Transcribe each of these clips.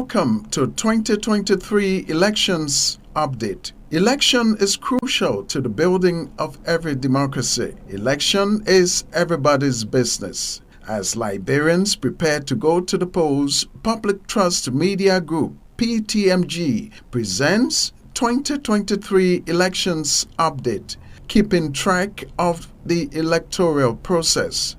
Welcome to 2023 Elections Update. Election is crucial to the building of every democracy. Election is everybody's business. As Liberians prepare to go to the polls, Public Trust Media Group, PTMG, presents 2023 Elections Update, keeping track of the electoral process.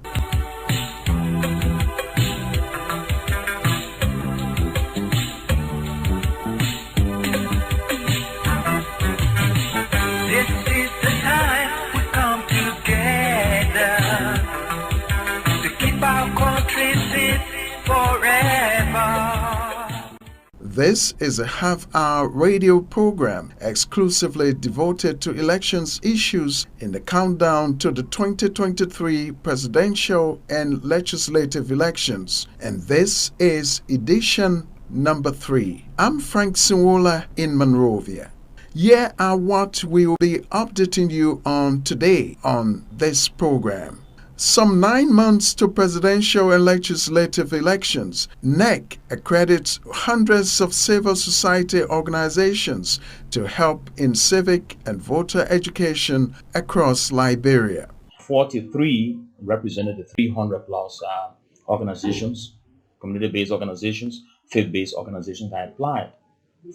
This is a half-hour radio program exclusively devoted to elections issues in the countdown to the 2023 presidential and legislative elections, and this is edition number 3. I'm Frank Sainworla in Monrovia. Here are what we will be updating you on today on this program. Some 9 months to presidential and legislative elections, NEC accredits hundreds of civil society organizations to help in civic and voter education across Liberia. 43 represented the 300 plus organizations, community-based organizations, faith-based organizations that applied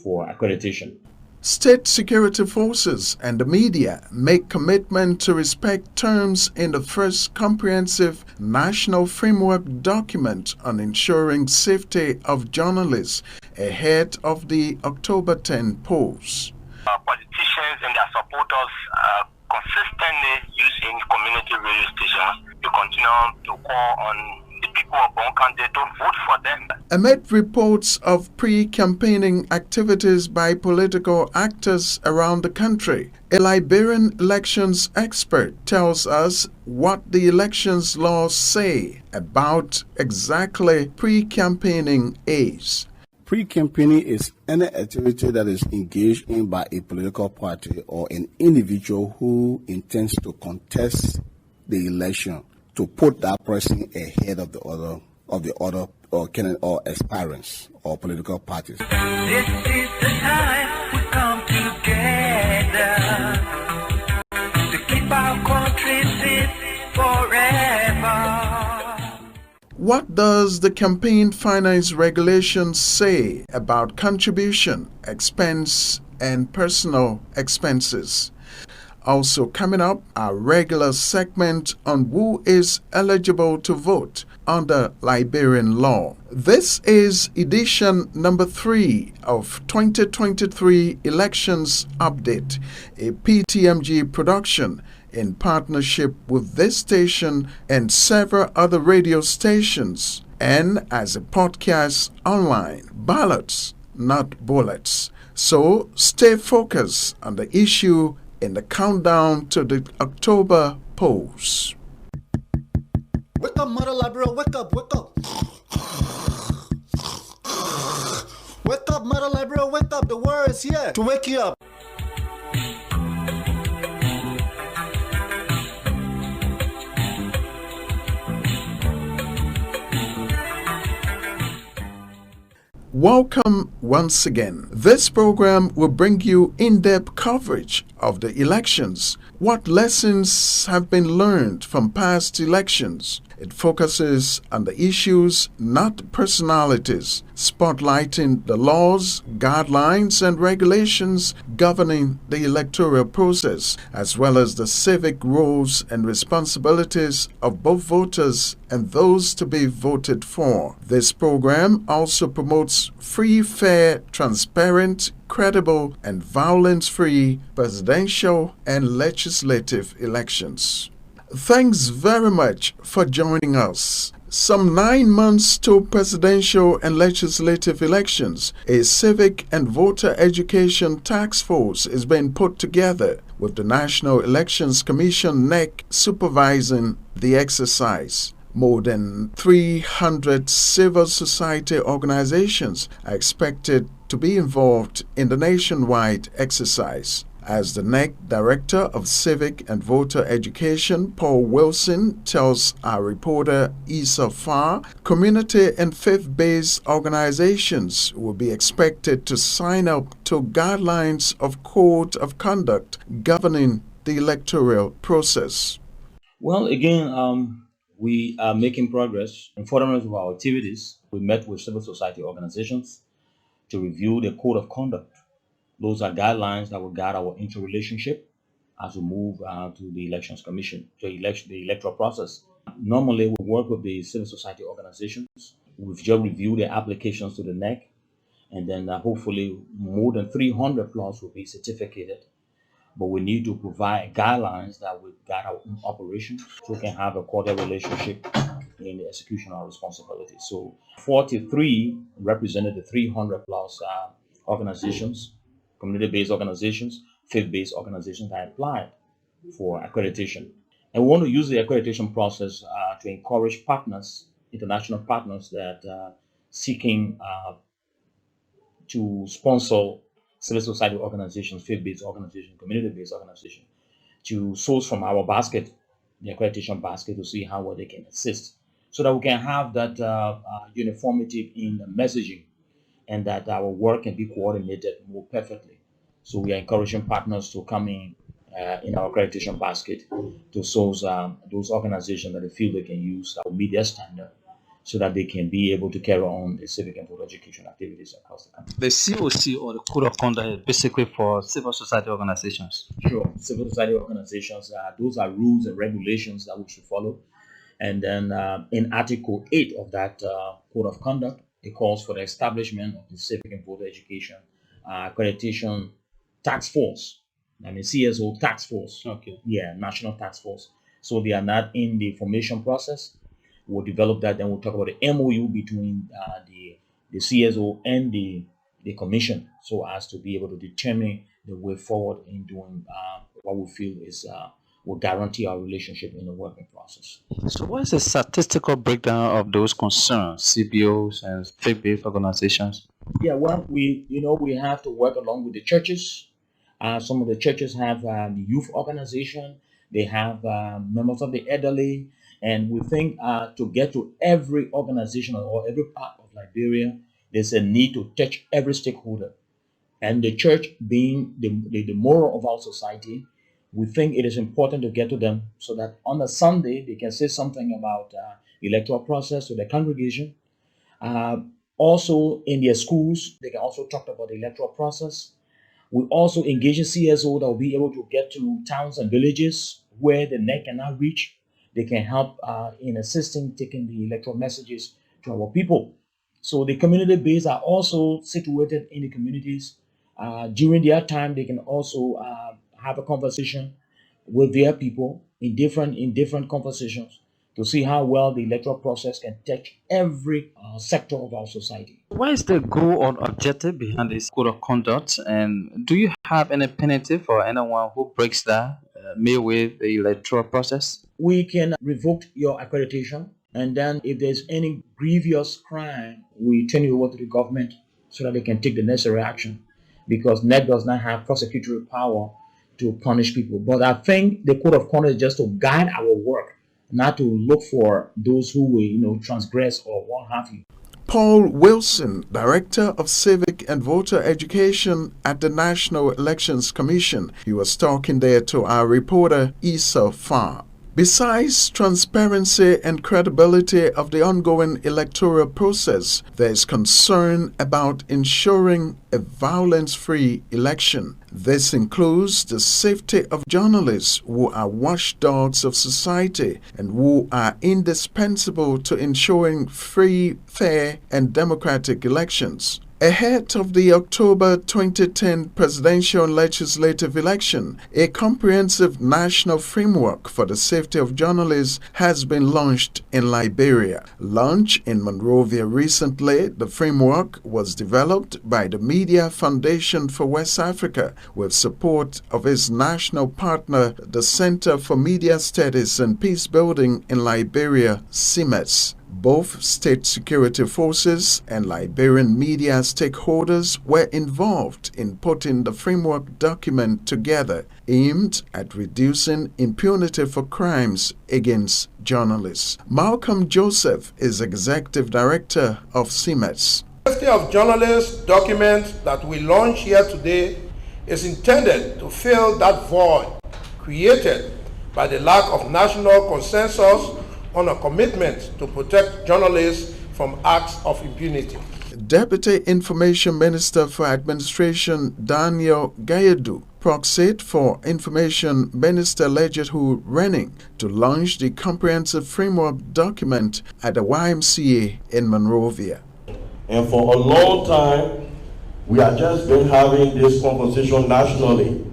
for accreditation. State security forces and the media make commitment to respect terms in the first comprehensive national framework document on ensuring safety of journalists ahead of the October 10 polls. Politicians and their supporters are consistently using community radio stations to continue to call on the people of Bonkande to vote for them. Amid reports of pre-campaigning activities by political actors around the country, a Liberian elections expert tells us what the elections laws say about exactly pre-campaigning is. Pre-campaigning is any activity that is engaged in by a political party or an individual who intends to contest the election, to put that person ahead of the other or aspirants or political parties. This is the time we come together to keep our country safe forever. What does the campaign finance regulations say about contribution, expense, and personal expenses? Also coming up, our regular segment on who is eligible to vote under Liberian law. This is edition number 3 of 2023 Elections Update, a PTMG production in partnership with this station and several other radio stations, and as a podcast online. Ballots, not bullets. So stay focused on the issue in the countdown to the October polls. Wake up, Mother Liberia, wake up, wake up. Wake up, Mother Liberia, wake up. The word is here to wake you up. Welcome once again. This program will bring you in-depth coverage of the elections, what lessons have been learned from past elections. It focuses on the issues, not personalities, spotlighting the laws, guidelines, and regulations governing the electoral process, as well as the civic roles and responsibilities of both voters and those to be voted for. This program also promotes free, fair, transparent, credible, and violence-free presidential and legislative elections. Thanks very much for joining us. Some 9 months to presidential and legislative elections, a civic and voter education task force is being put together with the National Elections Commission NEC supervising the exercise. More than 300 civil society organizations are expected to be involved in the nationwide exercise. As the NEC Director of Civic and Voter Education, Paul Wilson, tells our reporter Issa Farr, community and faith-based organizations will be expected to sign up to guidelines of code of conduct governing the electoral process. Well, again, we are making progress. In furtherance of our activities, we met with civil society organizations to review the code of conduct. Those are guidelines that will guide our interrelationship as we move to the Elections Commission, to the electoral process. Normally, we work with the civil society organizations. We've just reviewed the applications to the NEC, and then hopefully more than 300 plus will be certificated. But we need to provide guidelines that will guide our own operations so we can have a cordial relationship in the execution of our responsibilities. So 43 represented the 300 plus organizations, community-based organizations, faith-based organizations that applied for accreditation. And we want to use the accreditation process to encourage partners, international partners that are seeking to sponsor civil society organizations, faith-based organizations, community-based organizations, to source from our basket, the accreditation basket, to see how well they can assist, so that we can have that uniformity in the messaging, and that our work can be coordinated more perfectly. So we are encouraging partners to come in our accreditation basket to source those organizations that they feel they can use that will meet their standard, so that they can be able to carry on the civic and voter education activities across the country. The COC, or the Code of Conduct, is basically for civil society organizations. Sure. Civil society organizations, those are rules and regulations that we should follow. And then in Article 8 of that Code of Conduct, it calls for the establishment of the civic and voter education accreditation task force. I mean, CSO task force. Okay. Yeah, national task force. So they are not in the formation process. We'll develop that, then we'll talk about the MOU between the CSO and the commission, so as to be able to determine the way forward in doing what we feel is will guarantee our relationship in the working process. So what is the statistical breakdown of those concerns, CBOs and faith-based organizations? Yeah, well, we have to work along with the churches. Some of the churches have the youth organization. They have members of the elderly. And we think to get to every organization or every part of Liberia, there's a need to touch every stakeholder. And the church being the moral of our society, we think it is important to get to them so that on a Sunday, they can say something about the electoral process to their congregation. Also in their schools, they can also talk about the electoral process. We also engage in CSO that will be able to get to towns and villages where the NEC cannot reach. They can help in assisting taking the electoral messages to our people. So the community base are also situated in the communities. During their time, they can also have a conversation with their people in different conversations to see how well the electoral process can touch every sector of our society. What is the goal or objective behind this code of conduct, and do you have any penalty for anyone who breaks that midway the electoral process? We can revoke your accreditation, and then if there's any grievous crime, we turn it over to the government so that they can take the necessary action, because NEC does not have prosecutory power to punish people. But I think the code of conduct is just to guide our work, not to look for those who will, transgress or what have you. Paul Wilson, Director of Civic and Voter Education at the National Elections Commission. He was talking there to our reporter Issa Farr. Besides transparency and credibility of the ongoing electoral process, there is concern about ensuring a violence-free election. This includes the safety of journalists who are watchdogs of society and who are indispensable to ensuring free, fair, and democratic elections. Ahead of the October 2010 presidential and legislative election, a comprehensive national framework for the safety of journalists has been launched in Liberia. Launched in Monrovia recently, the framework was developed by the Media Foundation for West Africa with support of its national partner, the Center for Media Studies and Peace Building in Liberia, CIMES. Both state security forces and Liberian media stakeholders were involved in putting the framework document together aimed at reducing impunity for crimes against journalists. Malcolm Joseph is Executive Director of CIMES. The Safety of Journalists document that we launch here today is intended to fill that void created by the lack of national consensus on a commitment to protect journalists from acts of impunity. Deputy Information Minister for Administration Daniel Gayadu proxied for Information Minister Lejehu Renning to launch the comprehensive framework document at the YMCA in Monrovia. And for a long time, we have just been having this conversation nationally.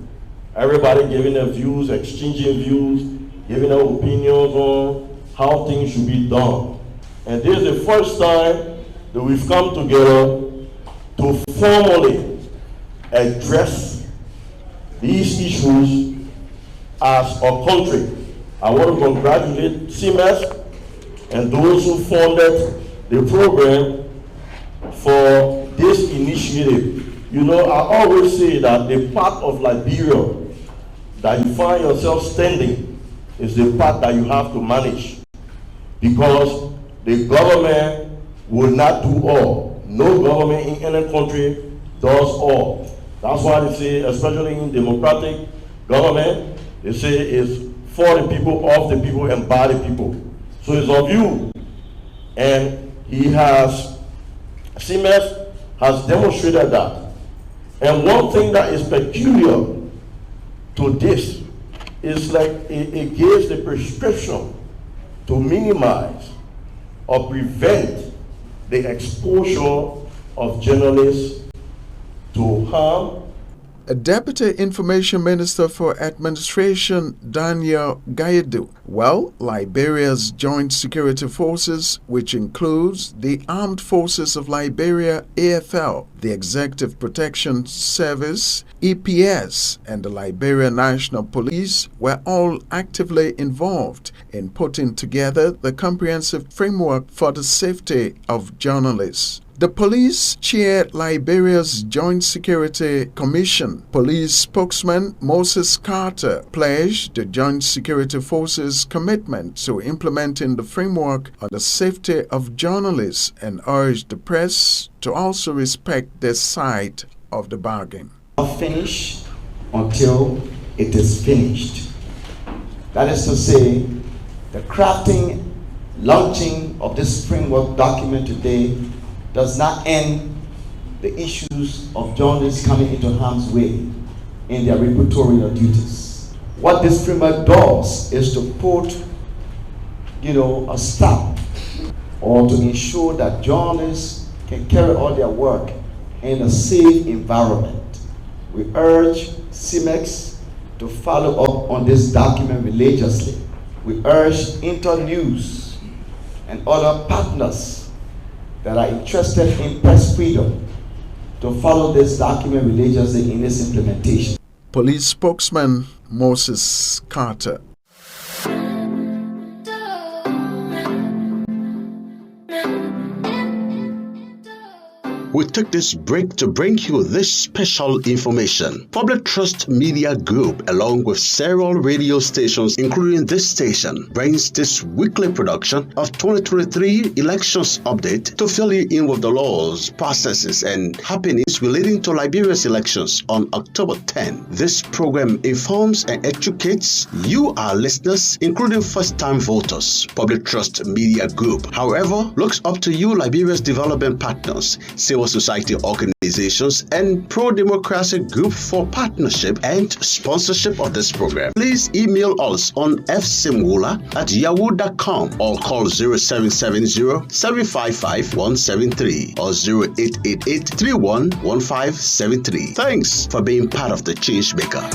Everybody giving their views, exchanging views, giving their opinions on how things should be done. And this is the first time that we've come together to formally address these issues as a country. I want to congratulate CIMES and those who funded the program for this initiative. You know, I always say that the part of Liberia that you find yourself standing is the part that you have to manage, because the government will not do all. No government in any country does all. That's why they say, especially in democratic government, they say it's for the people, of the people, and by the people. So it's of you. And CIMES has demonstrated that. And one thing that is peculiar to this is like it gives the prescription to minimize or prevent the exposure of journalists to harm. A Deputy Information Minister for Administration, Daniel Gayadu. Well, Liberia's Joint Security Forces, which includes the Armed Forces of Liberia, AFL, the Executive Protection Service, EPS, and the Liberia National Police were all actively involved in putting together the comprehensive framework for the safety of journalists. The police chaired Liberia's Joint Security Commission. Police spokesman Moses Carter pledged the Joint Security Forces' commitment to implementing the framework on the safety of journalists and urged the press to also respect their side of the bargain. Not finish until it is finished. That is to say, the crafting, launching of this framework document today does not end the issues of journalists coming into harm's way in their reportorial duties. What this framework does is to put, a stop or to ensure that journalists can carry out their work in a safe environment. We urge CIMEX to follow up on this document religiously. We urge Internews and other partners that are interested in press freedom to follow this document religiously in its implementation. Police spokesman Moses Carter. We took this break to bring you this special information. Public Trust Media Group, along with several radio stations, including this station, brings this weekly production of 2023 Elections Update to fill you in with the laws, processes, and happenings relating to Liberia's elections on October 10. This program informs and educates you, our listeners, including first-time voters. Public Trust Media Group, however, looks up to you, Liberia's development partners, civil society organizations, and pro-democracy group for partnership and sponsorship of this program. Please email us on fsainworla@yahoo.com or call 0770-755-173 or 0888-311573. Thanks for being part of the change maker.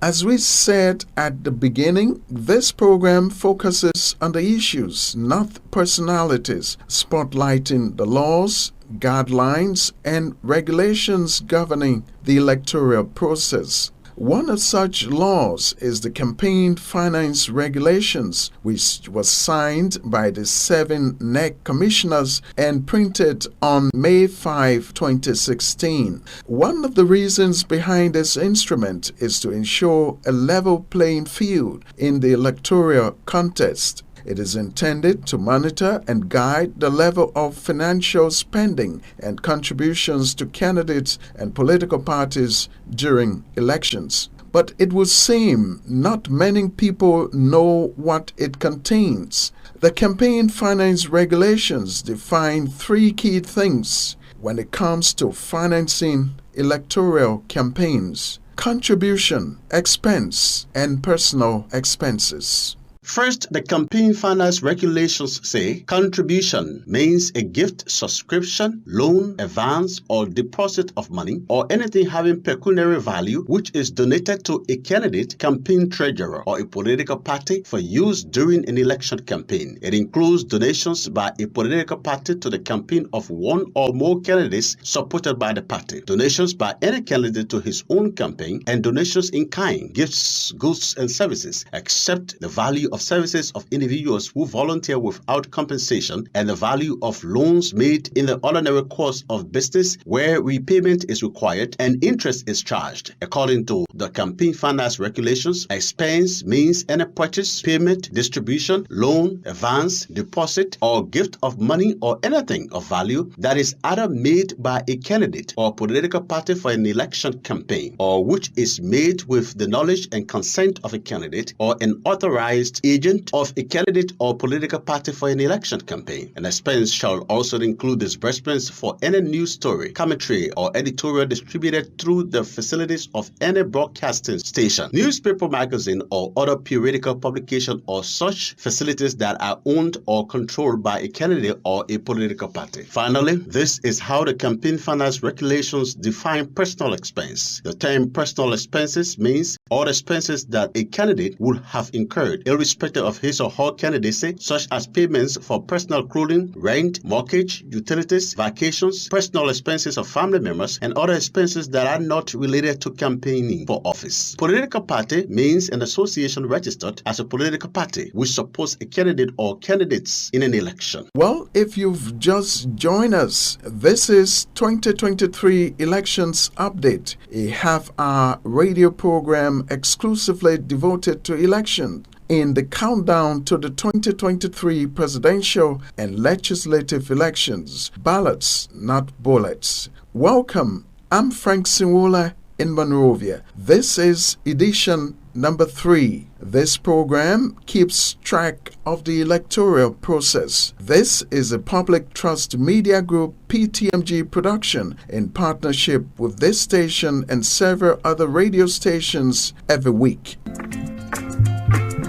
As we said at the beginning, this program focuses on the issues, not personalities, spotlighting the laws, guidelines, and regulations governing the electoral process. One of such laws is the Campaign Finance Regulations, which was signed by the 7 NEC commissioners and printed on May 5, 2016. One of the reasons behind this instrument is to ensure a level playing field in the electoral contest. It is intended to monitor and guide the level of financial spending and contributions to candidates and political parties during elections. But it would seem not many people know what it contains. The Campaign Finance Regulations define 3 key things when it comes to financing electoral campaigns: contribution, expense, and personal expenses. First, the campaign finance regulations say contribution means a gift, subscription, loan, advance, or deposit of money, or anything having pecuniary value which is donated to a candidate, campaign treasurer, or a political party for use during an election campaign. It includes donations by a political party to the campaign of one or more candidates supported by the party, donations by any candidate to his own campaign, and donations in kind, gifts, goods, and services, except the value of services of individuals who volunteer without compensation, and the value of loans made in the ordinary course of business where repayment is required and interest is charged. According to the campaign finance regulations, expense means any purchase, payment, distribution, loan, advance, deposit, or gift of money or anything of value that is either made by a candidate or political party for an election campaign, or which is made with the knowledge and consent of a candidate or an authorized agent of a candidate or political party for an election campaign. An expense shall also include disbursements for any news story, commentary, or editorial distributed through the facilities of any broadcasting station, newspaper, magazine, or other periodical publication, or such facilities that are owned or controlled by a candidate or a political party. Finally, this is how the campaign finance regulations define personal expense. The term personal expenses means all expenses that a candidate would have incurred, irrespective of his or her candidacy, such as payments for personal clothing, rent, mortgage, utilities, vacations, personal expenses of family members, and other expenses that are not related to campaigning for office. Political party means an association registered as a political party which supports a candidate or candidates in an election. Well, if you've just joined us, this is 2023 Elections Update, a half-hour radio program exclusively devoted to elections. In the countdown to the 2023 presidential and legislative elections, ballots, not bullets. Welcome, I'm Frank Sainworla in Monrovia. This is edition number 3. This program keeps track of the electoral process. This is a Public Trust Media Group PTMG production in partnership with this station and several other radio stations every week.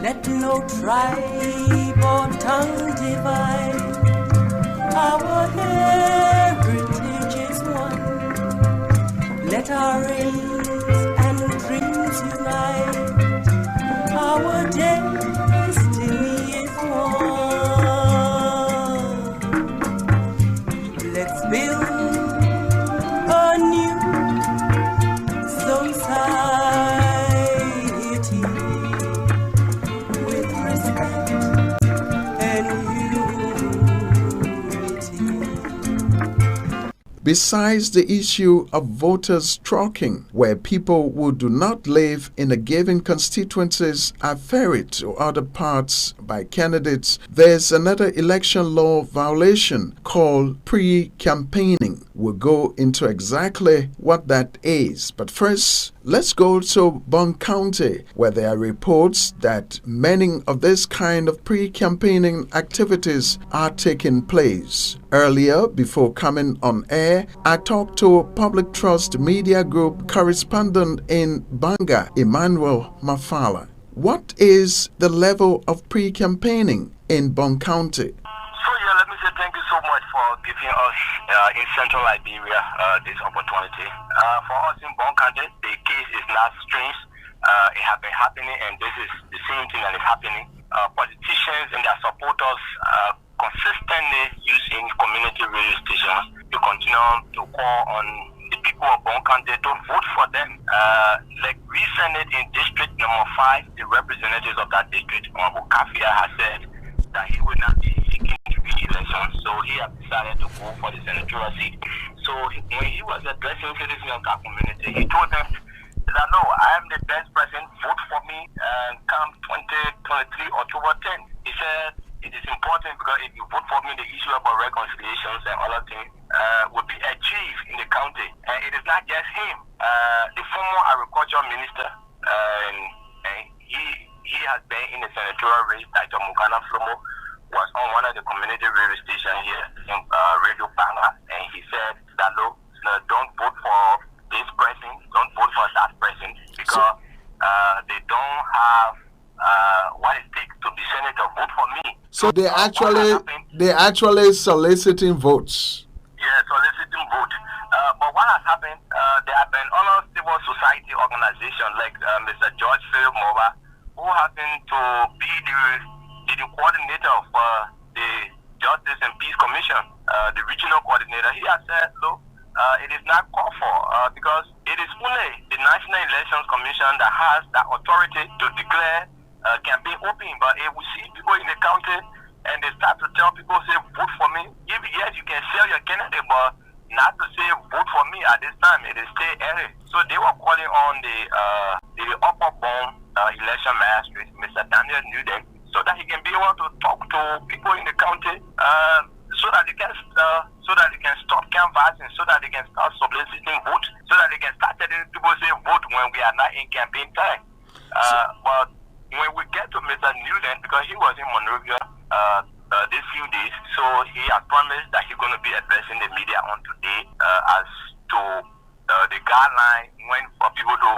Let no tribe or tongue divide. Our heritage is one. Let our aims and dreams unite. Our destiny is one. Let's build a new society. Besides the issue of voters stroking, where people who do not live in a given constituencies are ferried to other parts by candidates, there's another election law violation called pre-campaigning. We'll go into exactly what that is. But first, let's go to Bond County, where there are reports that many of this kind of pre-campaigning activities are taking place. Earlier, before coming on air, I talked to Public Trust Media Group correspondent in Banga, Emmanuel Mafala. What is the level of pre-campaigning in Bond County? Let me say thank you so much for giving us in Central Liberia this opportunity. For us in Bond County, the case is not strange. It has been happening, and this is the same thing that is happening. Politicians and their supporters consistently using community radio stations to continue to call on the people of Bond County to vote for them. Like Senate in District number 5, the representatives of that district, Honorable Kafia, has said that he will not be seeking to re-election, so he has decided to go for the senatorial seat. So when he was addressing citizens of that community, he told them that no, I am the best person, vote for me come 2023 October 10th. He said it is important because if you vote for me, the issue about reconciliations and other things will be achieved in the county. And it is not just him. The former agriculture minister, and he has been in the senatorial race. Dr. Mukana Flomo was on one of the community radio stations here in Radio Banga, and he said that look, don't vote for this person, don't vote for that person, because they don't have what it takes to be senator. Vote for me. So they actually soliciting votes. Yeah, soliciting vote. But what has happened? There have been other civil society organizations like Mr. George Philip Moba, who happened to be the coordinator of the Justice and Peace Commission, the regional coordinator. He has said, look, it is not called for because it is only the National Elections Commission that has that authority to declare campaign open. But if we see people in the county and they start to tell people, say, vote for me, if yes, you can sell your candidate, but not to say vote for me at this time. It is still early. So they were calling on the upper bound election magistrate, Mr. Daniel Newden, so that he can be able to talk to people in the county, so that they can stop canvassing, so that they can start soliciting votes, so that they can start telling people say vote when we are not in campaign time. But when we get to Mr. Newland, because he was in Monrovia these few days, so he has promised that he's going to be addressing the media on today as to the guideline when for people to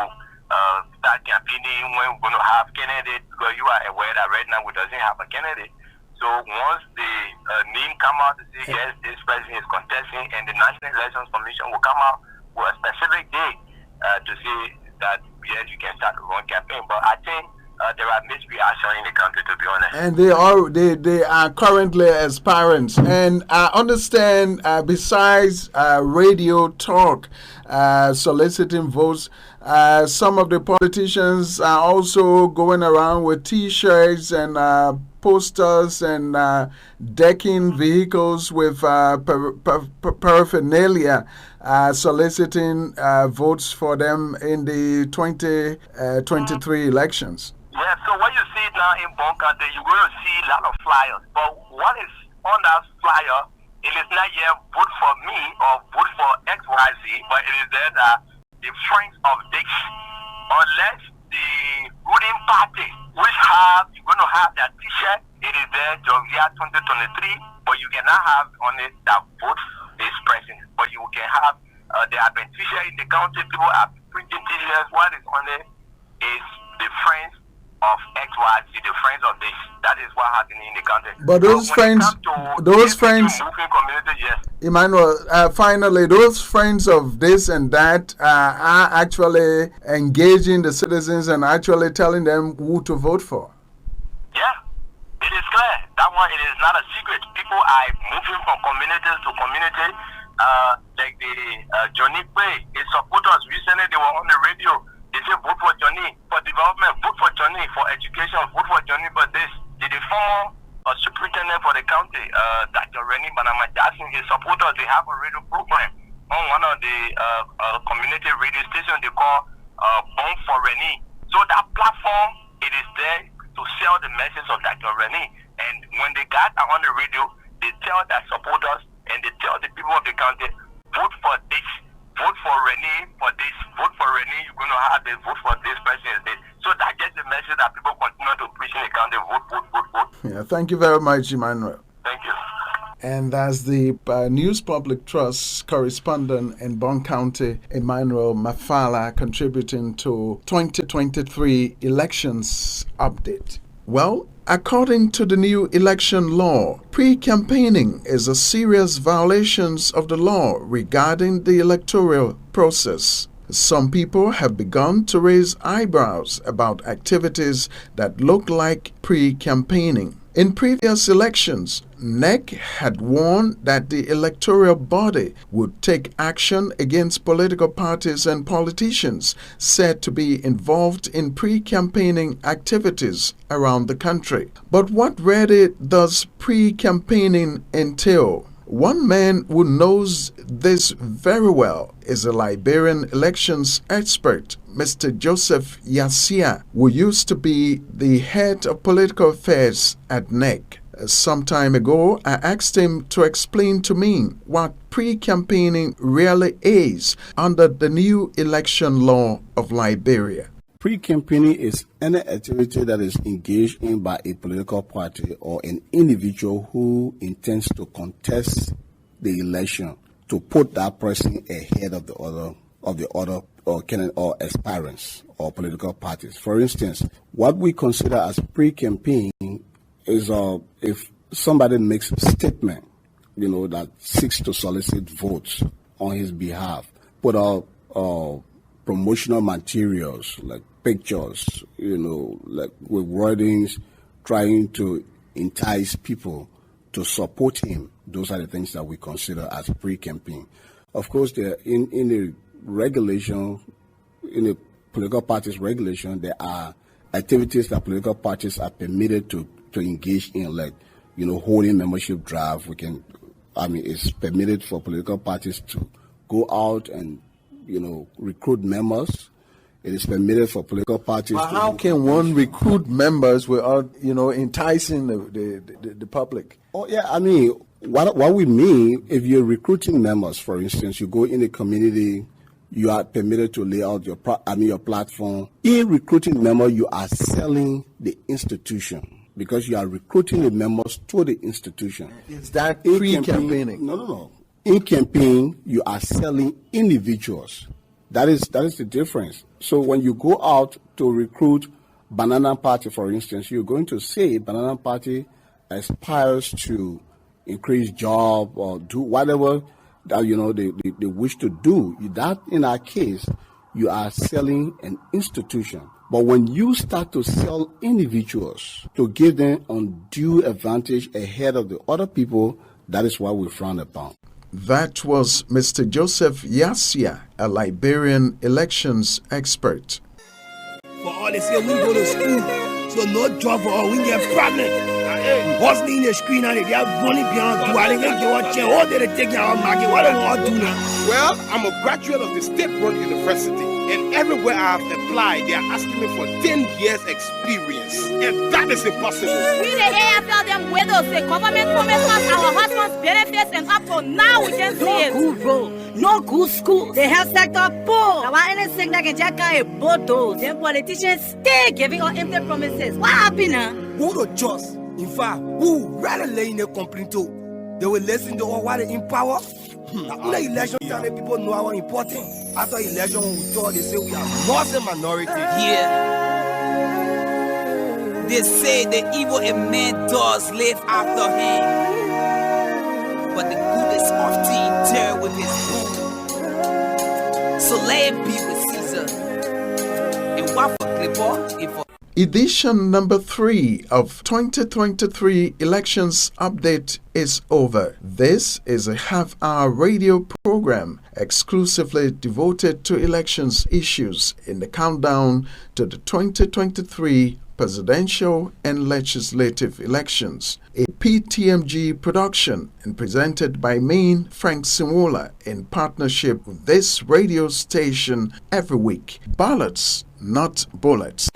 start campaigning, when we're going to have candidates, because you are aware that right now we doesn't have a candidate. So once the name come out to say yes, this person is contesting, and the National Elections Commission will come out with a specific day to say that yes, you can start the wrong campaign. But I think there are mixed reactions in the country, to be honest. And they are currently aspirants. And I understand besides radio talk, soliciting votes, some of the politicians are also going around with T-shirts and posters and decking vehicles with paraphernalia, soliciting votes for them in the 2023 elections. Yeah, so what you see now in Bon County, you're going to see a lot of flyers. But what is on that flyer, it is not yet vote for me or vote for XYZ, but it is there that the friends of this, unless the ruling party, which you're going to have that T-shirt, it is there, Georgia 2023, but you cannot have on it that vote this person. But you can have, there have been T-shirts in the county, people are printing T-shirts. What is on it is the friends of XYZ, the friends of this. That is what happening in the country. But those friends, community, yes. Emmanuel, finally, those friends of this and that are actually engaging the citizens and actually telling them who to vote for. Yeah, it is clear. That one, it is not a secret. People are moving from communities to community. Like the Johnny Quay, his supporters recently, they were on the radio. They say vote for Johnny for development, vote for Johnny for education, vote for Johnny for this. The former superintendent for the county, Dr. Rennie Banama Jackson, his supporters, they have a radio program on one of the community radio stations they call Born for Rennie. So that platform, it is there to sell the message of Dr. Rennie. And when the guys are on the radio, they tell their supporters and they tell the people of the county, vote for this. Vote for Rennie for this. Vote for Rennie. You're going to have this. Vote for this person. This. So that gets the message that people continue to preach in the county. Vote, vote, vote, vote. Yeah, thank you very much, Emmanuel. Thank you. And as the News Public Trust correspondent in Bon County, Emmanuel Mafala, contributing to 2023 elections update. Well, according to the new election law, pre-campaigning is a serious violation of the law regarding the electoral process. Some people have begun to raise eyebrows about activities that look like pre-campaigning. In previous elections, NEC had warned that the electoral body would take action against political parties and politicians said to be involved in pre-campaigning activities around the country. But what really does pre-campaigning entail? One man who knows this very well is a Liberian elections expert, Mr. Joseph Yasia, who used to be the head of political affairs at NEC. Some time ago, I asked him to explain to me what pre-campaigning really is under the new election law of Liberia. Pre-campaigning is any activity that is engaged in by a political party or an individual who intends to contest the election to put that person ahead of the other candidate or aspirants or political parties. For instance, what we consider as pre-campaign is if somebody makes a statement, that seeks to solicit votes on his behalf, put out promotional materials like pictures, like with wordings, trying to entice people to support him. Those are the things that we consider as pre-campaign. Of course, in the regulation, in the political parties regulation, there are activities that political parties are permitted to engage in, like, holding membership drive. It's permitted for political parties to go out and, recruit members. It is permitted for political parties. But how can one recruit members without, enticing the public? Oh, yeah. What we mean, if you're recruiting members, for instance, you go in a community, you are permitted to lay out your platform. In recruiting members, you are selling the institution because you are recruiting the members to the institution. Is that pre-campaigning? No. In campaign, you are selling individuals. That is the difference. So when you go out to recruit Banana Party, for instance, you're going to say Banana Party aspires to increase job or do whatever that they wish to do. That, in our case, you are selling an institution. But when you start to sell individuals to give them undue advantage ahead of the other people, that is what we frown upon. That was Mr. Joseph Yasia, a Liberian elections expert. For all they say, we go to school, so no job for all, we get pregnant. Hustling in the screen and they have money behind do. I think they want to all they take our market. What do we want to do now? Well, I'm a graduate of the state-run university, and everywhere I have applied, they are asking me for 10 years experience, and that is impossible. We the AFL them widows, the government promised us our husbands benefits, and up to now we can't see it. No good road, no good school. The health sector poor. Now anything that can jack a boat, the politicians stay giving us empty promises. What happened now? Who to trust? In fact, who rather lay in a complaint to? They will listen to all what they in power. Now, the election time, people know how important. After election, when we talk, they say we are Muslim minority. Yeah. They say the evil a man does live after him, but the good is often interred with his own. So let it be with Caesar. And what for Clipper? If for Edition number 3 of 2023 Elections Update is over. This is a half-hour radio program exclusively devoted to elections issues in the countdown to the 2023 presidential and legislative elections. A PTMG production and presented by me, Frank Sainworla, in partnership with this radio station every week. Ballots, not bullets.